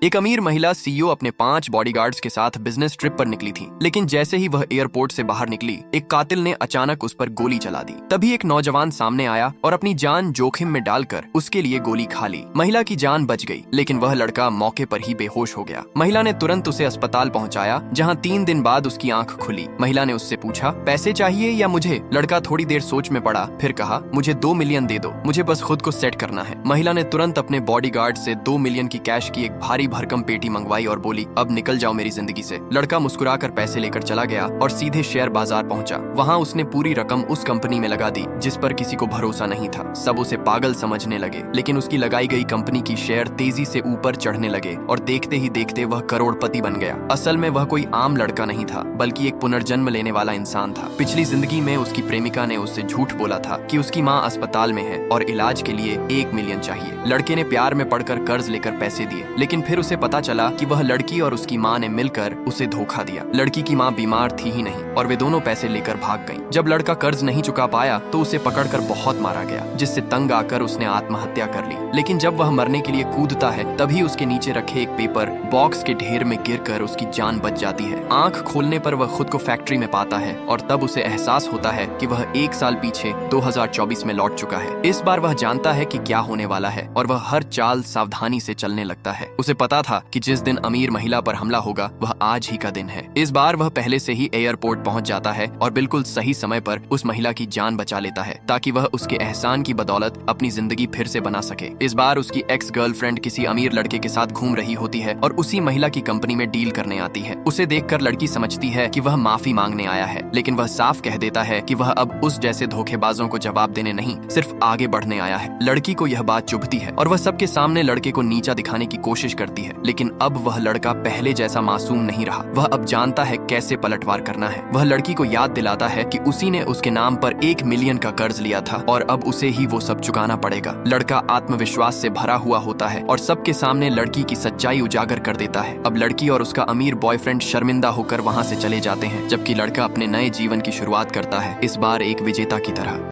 एक अमीर महिला सीईओ अपने 5 बॉडीगार्ड्स के साथ बिजनेस ट्रिप पर निकली थी, लेकिन जैसे ही वह एयरपोर्ट से बाहर निकली, एक कातिल ने अचानक उस पर गोली चला दी। तभी एक नौजवान सामने आया और अपनी जान जोखिम में डालकर उसके लिए गोली खा ली। महिला की जान बच गई, लेकिन वह लड़का मौके पर ही बेहोश हो गया। महिला ने तुरंत उसे अस्पताल पहुंचाया, जहां 3 दिन बाद उसकी आंख खुली। महिला ने उससे पूछा, पैसे चाहिए या मुझे? लड़का थोड़ी देर सोच में पड़ा, फिर कहा, मुझे 2 मिलियन दे दो, मुझे बस खुद को सेट करना है। महिला ने तुरंत अपने बॉडीगार्ड से 2 मिलियन की कैश की एक भारी भरकम पेटी मंगवाई और बोली, अब निकल जाओ मेरी जिंदगी से। लड़का मुस्कुराकर पैसे लेकर चला गया और सीधे शेयर बाजार पहुंचा। वहां उसने पूरी रकम उस कंपनी में लगा दी जिस पर किसी को भरोसा नहीं था। सब उसे पागल समझने लगे, लेकिन उसकी लगाई गई कंपनी की शेयर तेजी से ऊपर चढ़ने लगे और देखते ही देखते वह करोड़पति बन गया। असल में वह कोई आम लड़का नहीं था, बल्कि एक पुनर्जन्म लेने वाला इंसान था। पिछली जिंदगी में उसकी प्रेमिका ने उससे झूठ बोला था कि उसकी माँ अस्पताल में है और इलाज के लिए 1 मिलियन चाहिए। लड़के ने प्यार में पड़कर कर्ज लेकर पैसे दिए, लेकिन फिर उसे पता चला कि वह लड़की और उसकी माँ ने मिलकर उसे धोखा दिया। लड़की की माँ बीमार थी ही नहीं और वे दोनों पैसे लेकर भाग गईं। जब लड़का कर्ज नहीं चुका पाया तो उसे पकड़कर बहुत मारा गया, जिससे तंग आकर उसने आत्महत्या कर ली। लेकिन जब वह मरने के लिए कूदता है, तभी उसके नीचे रखे एक पेपर बॉक्स के ढेर में गिरकर उसकी जान बच जाती है। आंख खोलने पर वह खुद को फैक्ट्री में पाता है और तब उसे एहसास होता है कि वह 1 साल पीछे 2024 में लौट चुका है। इस बार वह जानता है कि क्या होने वाला है और वह हर चाल सावधानी से चलने लगता है। उसे पता था कि जिस दिन अमीर महिला पर हमला होगा वह आज ही का दिन है। इस बार वह पहले से ही एयरपोर्ट पहुंच जाता है और बिल्कुल सही समय पर उस महिला की जान बचा लेता है, ताकि वह उसके एहसान की बदौलत अपनी जिंदगी फिर से बना सके। इस बार उसकी एक्स गर्लफ्रेंड किसी अमीर लड़के के साथ घूम रही होती है और उसी महिला की कंपनी में डील करने आती है। उसे देखकर लड़की समझती है कि वह माफी मांगने आया है, लेकिन वह साफ कह देता है कि वह अब उस जैसे धोखेबाजों को जवाब देने नहीं, सिर्फ आगे बढ़ने आया है। लड़की को यह बात चुभती है और वह सबके सामने लड़के को नीचा दिखाने की कोशिश करती है, लेकिन अब वह लड़का पहले जैसा मासूम नहीं रहा। वह अब जानता है कैसे पलटवार करना है। वह लड़की को याद दिलाता है कि उसी ने उसके नाम पर 1 मिलियन का कर्ज लिया था और अब उसे ही वो सब चुकाना पड़ेगा। लड़का आत्मविश्वास से भरा हुआ होता है और सबके सामने लड़की की सच्चाई उजागर कर देता है। अब लड़की और उसका अमीर बॉयफ्रेंड शर्मिंदा होकर वहां से चले जाते हैं, जबकि लड़का अपने नए जीवन की शुरुआत करता है, इस बार एक विजेता की तरह।